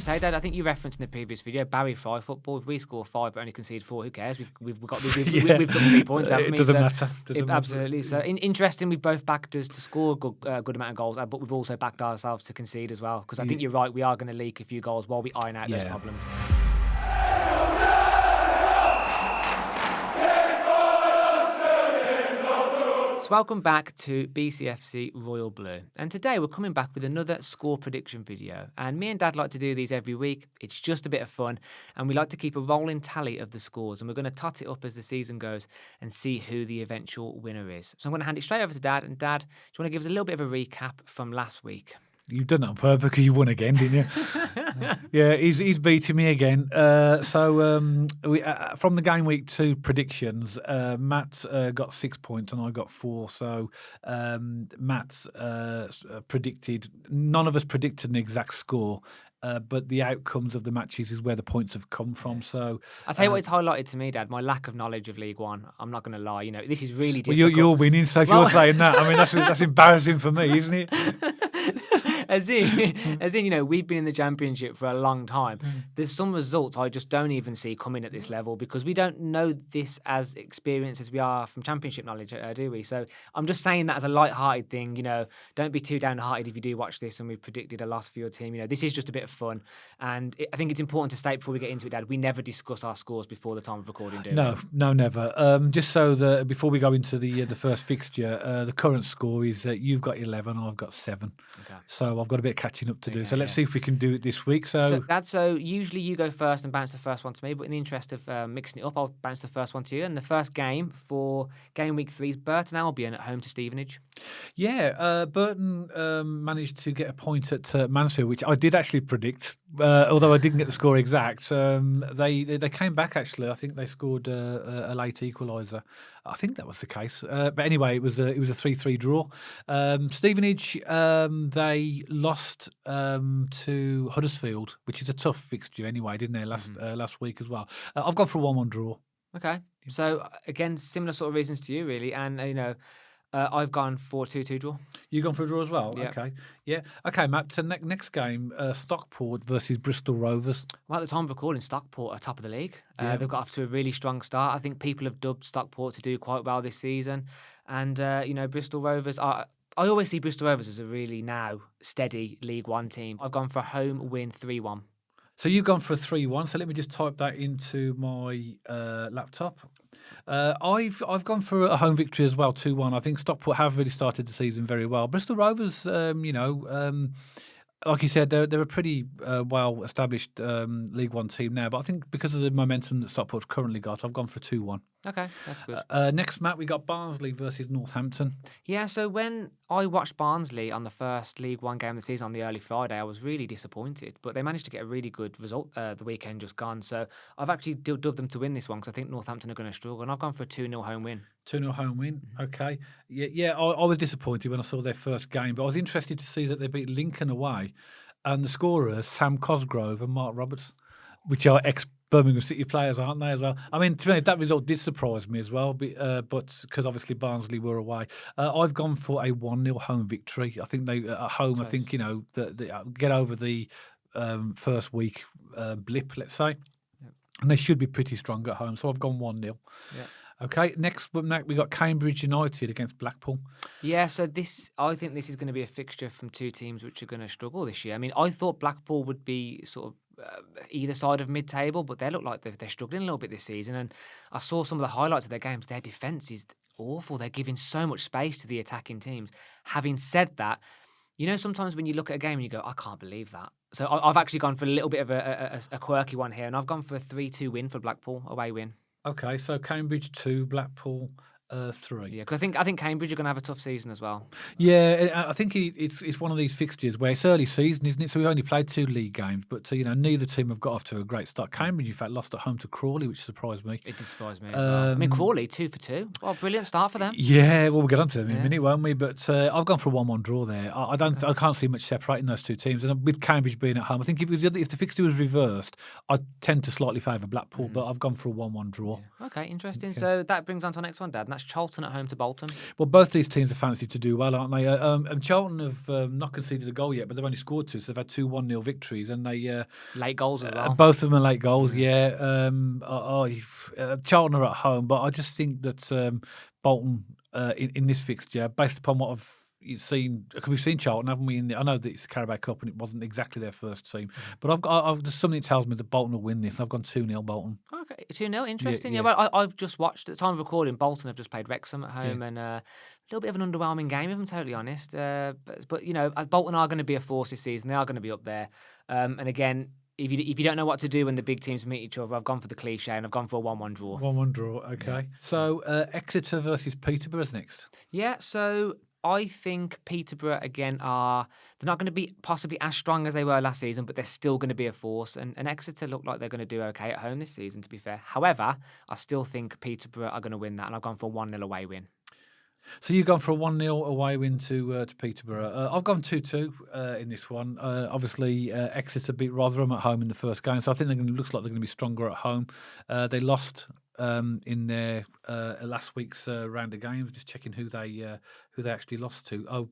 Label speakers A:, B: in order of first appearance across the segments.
A: you say, Dad? I think you referenced in the previous video Barry Fry football. If we score 5 but only concede 4, who cares? We've got we've took 3 points, haven't we?
B: It doesn't matter.
A: Absolutely. So interesting. We've both backed us to score a good amount of goals, but we've also backed ourselves to concede as well. Because I think you're right. We are going to leak a few goals while we iron out those problems. Welcome back to BCFC Royal Blue, and today we're coming back with another score prediction video. And me and Dad like to do these every week. It's just a bit of fun, and we like to keep a rolling tally of the scores, and we're going to tot it up as the season goes and see who the eventual winner is. So I'm going to hand it straight over to Dad, and Dad, do you want to give us a little bit of a recap from last week?
B: You've done that on purpose because you won again, didn't you? Yeah, he's beating me again. So from the game week 2 predictions, Matt got 6 points and I got 4. So Matt predicted, none of us predicted an exact score. But the outcomes of the matches is where the points have come from. So
A: I'll tell you what it's highlighted to me, Dad, my lack of knowledge of League One. I'm not going to lie. This is really difficult.
B: Well, you're winning, so if you're saying that, I mean, that's embarrassing for me, isn't it?
A: As in, we've been in the Championship for a long time. There's some results I just don't even see coming at this level because we don't know this as experienced as we are from Championship knowledge, do we? So I'm just saying that as a light-hearted thing. Don't be too downhearted if you do watch this and we've predicted a loss for your team. This is just a bit of fun, and I think it's important to state before we get into it, Dad, we never discuss our scores before the time of recording, do we?
B: No, never. Just so before we go into the first fixture, the current score is you've got 11, I've got 7.
A: Okay.
B: So I've got a bit of catching up to do. So let's see if we can do it this week. So
A: Dad, usually you go first and bounce the first one to me, but in the interest of mixing it up, I'll bounce the first one to you. And the first game for game week 3 is Burton Albion at home to Stevenage.
B: Yeah, Burton managed to get a point at Mansfield, which I did actually predict, although I didn't get the score exact. They came back, actually. I think they scored a late equaliser. I think that was the case. But anyway, it was a 3-3 draw. Stevenage, they lost to Huddersfield, which is a tough fixture anyway, didn't they, last week as well. I've gone for a 1-1 draw. Okay.
A: So, again, similar sort of reasons to you, really. And, I've gone for a 2-2 draw.
B: You've gone for a draw as well?
A: Yeah.
B: Okay. Yeah. Okay, Matt. So next game, Stockport versus Bristol Rovers.
A: Well, at the time of recording, Stockport are top of the league. They've got off to a really strong start. I think people have dubbed Stockport to do quite well this season. And, Bristol Rovers are... I always see Bristol Rovers as a really now steady League One team. I've gone for a home win 3-1.
B: So you've gone for a 3-1. So let me just type that into my laptop. I've gone for a home victory as well, 2-1. I think Stockport have really started the season very well. Bristol Rovers, like you said, they're a pretty well-established League One team now. But I think because of the momentum that Stockport's currently got, I've gone for 2-1.
A: Okay, that's good.
B: Next, Matt, we got Barnsley versus Northampton.
A: Yeah, so when I watched Barnsley on the first League One game of the season on the early Friday, I was really disappointed. But they managed to get a really good result the weekend just gone. So I've actually dubbed them to win this one because I think Northampton are going to struggle. And I've gone for a 2-0 home win.
B: 2-0 home win, okay. Yeah. I was disappointed when I saw their first game, but I was interested to see that they beat Lincoln away. And the scorers, Sam Cosgrove and Mark Roberts, which are ex-Birmingham City players, aren't they, as well? I mean, to me, that result did surprise me as well, but because obviously Barnsley were away. I've gone for a 1-0 home victory. I think they, at home, close. I think, get over the first week blip, let's say. Yep. And they should be pretty strong at home, so I've gone 1-0. Yeah. Okay, next we got Cambridge United against Blackpool.
A: Yeah, so I think this is going to be a fixture from two teams which are going to struggle this year. I mean, I thought Blackpool would be sort of either side of mid-table, but they look like they're struggling a little bit this season. And I saw some of the highlights of their games. Their defence is awful. They're giving so much space to the attacking teams. Having said that, sometimes when you look at a game and you go, I can't believe that. So I've actually gone for a little bit of a quirky one here, and I've gone for a 3-2 win for Blackpool, away win.
B: Okay, so Cambridge 2, Blackpool 3.
A: Yeah, because I think Cambridge are going to have a tough season as well.
B: Yeah, I think it's one of these fixtures where it's early season, isn't it? So we've only played 2 league games, but neither team have got off to a great start. Cambridge, in fact, lost at home to Crawley, which surprised me.
A: It did surprise me as well. I mean, Crawley 2 for 2. Well, brilliant start for them.
B: Yeah, well, we'll get on to them in a minute, won't we? But I've gone for a 1-1 draw there. I can't see much separating those two teams, and with Cambridge being at home, I think if the fixture was reversed, I'd tend to slightly favour Blackpool, but I've gone for a 1-1 draw.
A: Yeah. Okay, interesting. Okay. So that brings on to our next one, Dad, and that's that's Charlton at home to Bolton.
B: Well, both these teams are fancied to do well, aren't they? And Charlton have not conceded a goal yet, but they've only scored 2, so they've had 2 1-0 victories, and they
A: Late goals as well.
B: both of them are late goals. Charlton are at home, but I just think that Bolton in this fixture, based upon what I've seen, because we've seen Charlton, haven't we? I know that it's Carabao Cup and it wasn't exactly their first team, but there's something that tells me that Bolton will win this. I've gone 2-0 Bolton.
A: Okay, 2-0, interesting.
B: Yeah.
A: Well, I've just watched, at the time of recording, Bolton have just played Wrexham at home, and a little bit of an underwhelming game, if I'm totally honest. But Bolton are going to be a force this season. They are going to be up there. And again, if you don't know what to do when the big teams meet each other, I've gone for the cliche and I've gone for a 1-1 draw.
B: 1-1 draw, okay.
A: Yeah.
B: So Exeter versus Peterborough's next.
A: Yeah, so I think Peterborough, again, they're not going to be possibly as strong as they were last season, but they're still going to be a force. And Exeter look like they're going to do okay at home this season, to be fair. However, I still think Peterborough are going to win that, and I've gone for a 1-0 away win.
B: So you've gone for a 1-0 away win to Peterborough. I've gone 2-2 in this one. Obviously, Exeter beat Rotherham at home in the first game, so I think looks like they're going to be stronger at home. They lost in their last week's round of games. Just checking who they actually lost to. Oh,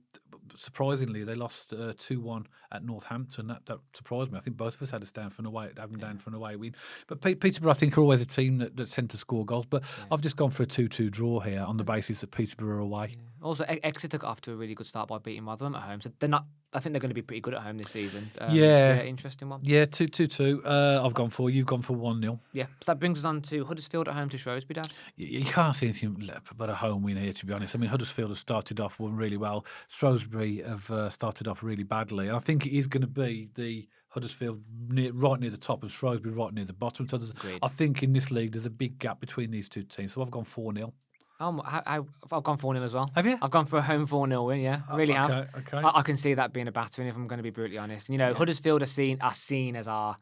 B: surprisingly, they lost 2-1 at Northampton. That surprised me. I think both of us had us down for an away win. But Peterborough, I think, are always a team that tend to score goals. But I've just gone for a 2-2 draw here on the basis that Peterborough are away.
A: Yeah. Also, Exeter got off to a really good start by beating Rotherham at home, so they're not. I think they're going to be pretty good at home this season. Interesting one.
B: Yeah, 2-2. I've gone for. You've gone for 1-0.
A: Yeah, so that brings us on to Huddersfield at home to Shrewsbury, Dad.
B: You can't see anything but a home win here, to be honest. I mean, Huddersfield have started off really well. Shrewsbury have started off really badly. And I think it is going to be the Huddersfield right near the top and Shrewsbury right near the bottom. So I think in this league there's a big gap between these two teams. So I've gone 4-0.
A: I've gone 4-0 as well.
B: Have you?
A: I've gone for a home 4-0 win, yeah. Really have.
B: Okay.
A: I can see that being a battering, if I'm going to be brutally honest. Huddersfield are seen as our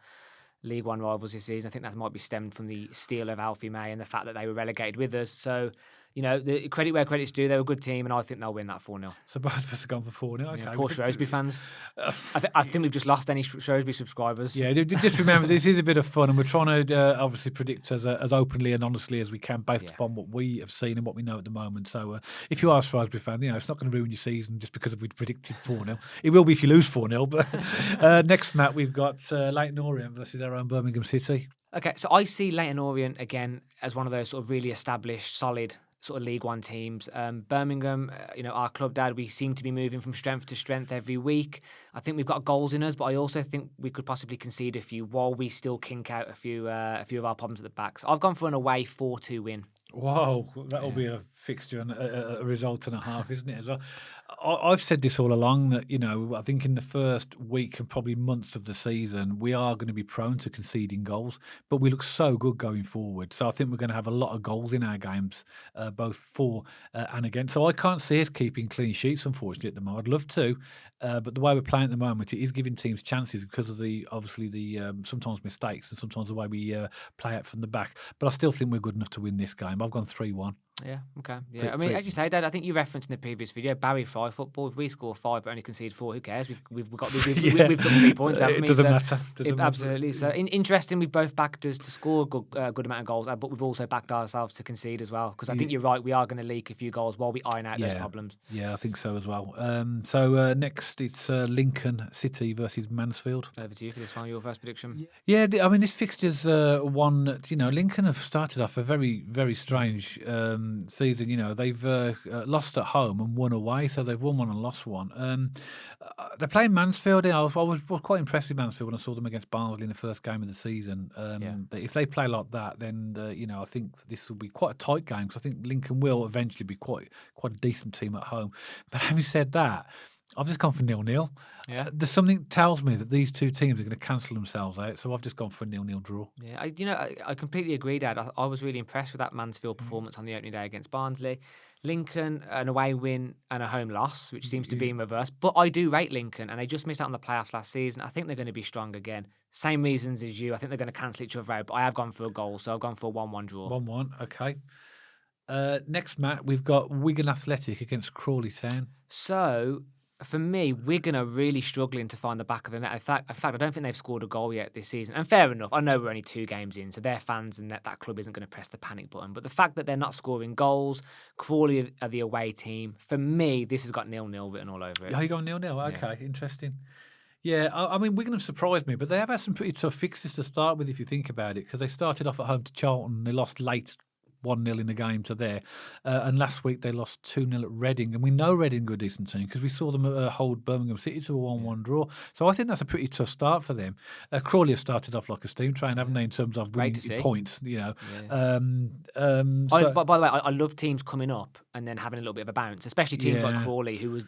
A: League One rivals this season. I think that might be stemmed from the steal of Alfie May and the fact that they were relegated with us. So, the credit where credit's due. They're a good team, and I think they'll win that 4-0.
B: So both of us have gone for 4-0. Okay.
A: Yeah, poor Shrewsbury fans. I think we've just lost any Shrewsbury subscribers.
B: Yeah, just remember, this is a bit of fun, and we're trying to obviously predict as openly and honestly as we can based upon what we have seen and what we know at the moment. So if you are a Shrewsbury fan, it's not going to ruin your season just because we predicted 4-0. It will be if you lose 4-0. But next, Matt, we've got Leyton Orient versus our own Birmingham City.
A: Okay, so I see Leyton Orient, again, as one of those sort of really established, solid sort of League One teams. Birmingham, our club, Dad, we seem to be moving from strength to strength every week. I think we've got goals in us, but I also think we could possibly concede a few while we still kink out a few of our problems at the back. So I've gone for an away 4-2 win.
B: Wow, that'll be a fixture and a result and a half, isn't it, as well? I've said this all along that, I think in the first week and probably months of the season, we are going to be prone to conceding goals, but we look so good going forward. So I think we're going to have a lot of goals in our games, both for and against. So I can't see us keeping clean sheets, unfortunately, at the moment. I'd love to, but the way we're playing at the moment, it is giving teams chances because of the sometimes mistakes and sometimes the way we play out from the back. But I still think we're good enough to win this game. I've gone 3-1.
A: Yeah, okay. Yeah, I mean, as you say, Dad, I think you referenced in the previous video, Barry Fry football. If we score 5 but only concede 4, who cares? We've done 3 points, haven't we?
B: It doesn't matter.
A: Absolutely. So interesting, we've both backed us to score a good amount of goals, but we've also backed ourselves to concede as well. Because I think you're right, we are going to leak a few goals while we iron out those problems.
B: Yeah, I think so as well. So next, it's Lincoln City versus Mansfield.
A: Over to you for this one, your first prediction.
B: Yeah, I mean, this fixture's one. Lincoln have started off a very, very strange season. They've lost at home and won away, so they've won one and lost one. They're playing Mansfield. I was quite impressed with Mansfield when I saw them against Barnsley in the first game of the season. If they play like that, then I think this will be quite a tight game because I think Lincoln will eventually be quite a decent team at home. But having said that, I've just gone for 0-0.
A: Yeah.
B: There's something that tells me that these two teams are going to cancel themselves out, so I've just gone for a 0-0 draw.
A: Yeah, I completely agree, Dad. I was really impressed with that Mansfield performance on the opening day against Barnsley. Lincoln, an away win and a home loss, which seems to be in reverse. But I do rate Lincoln, and they just missed out on the playoffs last season. I think they're going to be strong again. Same reasons as you. I think they're going to cancel each other out, but I have gone for a goal, so I've gone for a 1-1 draw.
B: 1-1, okay. Next, Matt, we've got Wigan Athletic against Crawley Town.
A: So For me, Wigan are really struggling to find the back of the net. In fact, I don't think they've scored a goal yet this season. And fair enough, I know we're only 2 games in, so their fans and that club isn't going to press the panic button. But the fact that they're not scoring goals, Crawley are the away team, for me, this has got 0-0 written all over it.
B: Oh, you going 0-0? Okay, interesting. Yeah, I mean, Wigan have surprised me, but they have had some pretty tough fixtures to start with if you think about it, because they started off at home to Charlton. They lost late 1-0 in the game to there. And last week they lost 2-0 at Reading. And we know Reading are a decent team because we saw them hold Birmingham City to a 1-1 draw. So I think that's a pretty tough start for them. Crawley have started off like a steam train, haven't they, in terms of winning points, you know.
A: By the way, I love teams coming up and then having a little bit of a bounce, especially teams like Crawley, who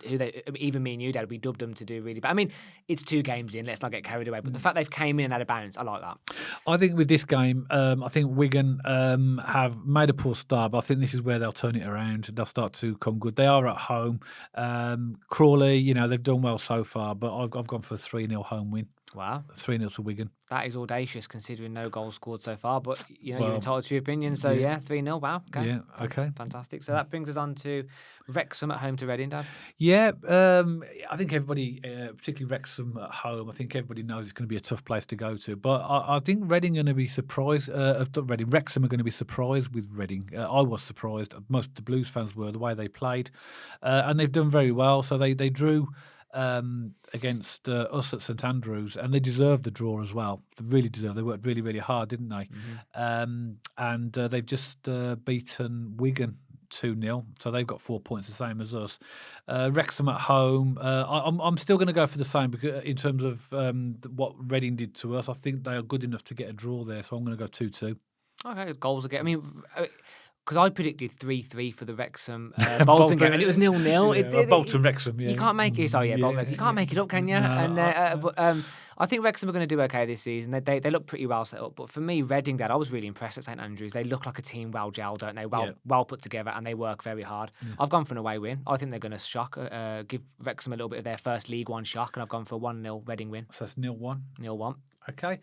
A: even me and you, Dad, we dubbed them to do really bad. I mean, it's 2 games in, let's not get carried away. But the fact they've came in and had a bounce, I like that.
B: I think with this game, I think Wigan have made a poor start, but I think this is where they'll turn it around. They'll start to come good. They are at home. Crawley, you know, they've done well so far, but I've gone for a 3-0 home win.
A: Wow.
B: 3-0 to Wigan.
A: That is audacious considering no goals scored so far, but you know, you're entitled to your opinion. So 3-0, wow. Okay.
B: Yeah, okay.
A: Fantastic. So that brings us on to Wrexham at home to Reading, Dad.
B: Yeah, I think everybody, particularly Wrexham at home, I think everybody knows it's going to be a tough place to go to. But I think Reading are going to be surprised. Wrexham are going to be surprised with Reading. I was surprised. Most of the Blues fans were, the way they played. And they've done very well. So they drew against us at St.Andrews, and they deserved the draw as well. They really deserved. They worked really, really hard, didn't they? And they've just beaten Wigan 2-0, so they've got 4 points, the same as us. Wrexham at home, I'm still going to go for the same because in terms of what Reading did to us. I think they are good enough to get a draw there, so I'm going to go 2-2.
A: Okay, goals again. I mean, because I predicted 3-3 for the Wrexham Bolton game, and it was 0-0.
B: Bolton Wrexham, yeah.
A: You can't make it. Bolton Wrexham. You can't make it up, can you?
B: No,
A: but I think Wrexham are going to do okay this season. They look pretty well set up. But for me, Reading, Dad, I was really impressed at St.Andrews. They look like a team well gelled, don't they? Well put together, and they work very hard. I've gone for an away win. I think they're going to shock, give Wrexham a little bit of their first League One shock, and I've gone for a 1-0 Reading win.
B: So that's 0-1.
A: 0-1.
B: Okay.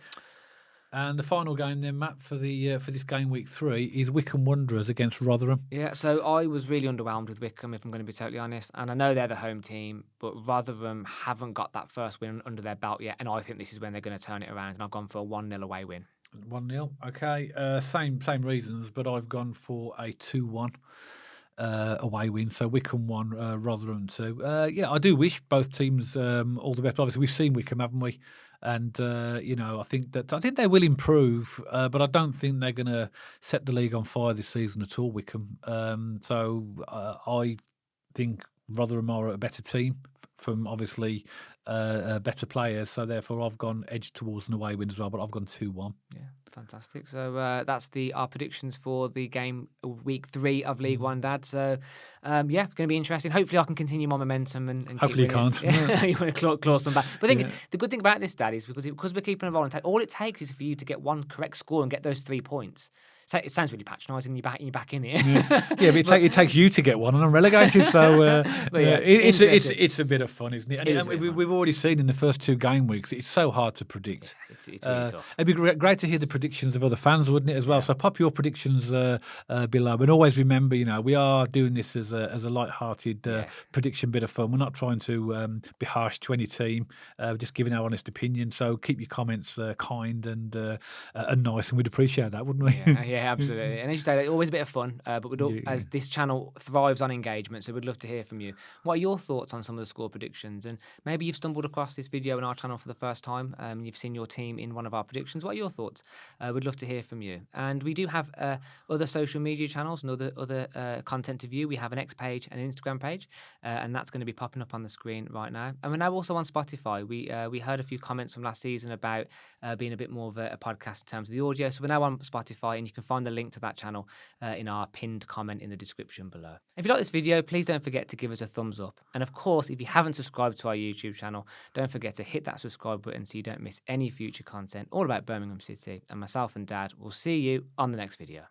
B: And the final game then, Matt, for this game week 3 is Wycombe Wanderers against Rotherham.
A: Yeah, so I was really underwhelmed with Wycombe, if I'm going to be totally honest. And I know they're the home team, but Rotherham haven't got that first win under their belt yet. And I think this is when they're going to turn it around. And I've gone for a 1-0 away win.
B: 1-0, okay. Same reasons, but I've gone for a 2-1. Away win, so Wycombe 1, Rotherham 2. Yeah, I do wish both teams all the best. Obviously, we've seen Wycombe, haven't we? And you know, I think they will improve, but I don't think they're going to set the league on fire this season at all. Wycombe, so I think Rotherham are a better team from obviously better players. So therefore, I've gone edge towards an away win as well, but I've gone 2-1.
A: Yeah. Fantastic. So that's our predictions for the game week 3 of League One, Dad. So going to be interesting. Hopefully I can continue my momentum and
B: hopefully you can't.
A: Yeah. You want to claw some back. But the good thing about this, Dad, is because we're keeping a roll, all it takes is for you to get one correct score and get those 3 points. So it sounds really patronising. You're back in here.
B: Yeah, but it takes you to get one, and I'm relegated. So it's a bit of fun, isn't it? And we've already seen in the first 2 game weeks, it's so hard to predict.
A: Yeah, it's really tough.
B: It'd be great to hear the predictions of other fans, wouldn't it, as well? So pop your predictions below, and always remember, you know, we are doing this as a light-hearted prediction bit of fun. We're not trying to be harsh to any team. We're just giving our honest opinion. So keep your comments kind and nice, and we'd appreciate that, wouldn't we?
A: Yeah, absolutely. And as you say, always a bit of fun, but as this channel thrives on engagement, so we'd love to hear from you. What are your thoughts on some of the score predictions? And maybe you've stumbled across this video on our channel for the first time, and you've seen your team in one of our predictions. What are your thoughts? We'd love to hear from you. And we do have other social media channels and other content to view. We have an X page and an Instagram page, and that's going to be popping up on the screen right now. And we're now also on Spotify. We heard a few comments from last season about being a bit more of a podcast in terms of the audio. So we're now on Spotify, and you can find the link to that channel in our pinned comment in the description below. If you like this video, please don't forget to give us a thumbs up. And of course, if you haven't subscribed to our YouTube channel, don't forget to hit that subscribe button so you don't miss any future content all about Birmingham City. And myself and Dad will see you on the next video.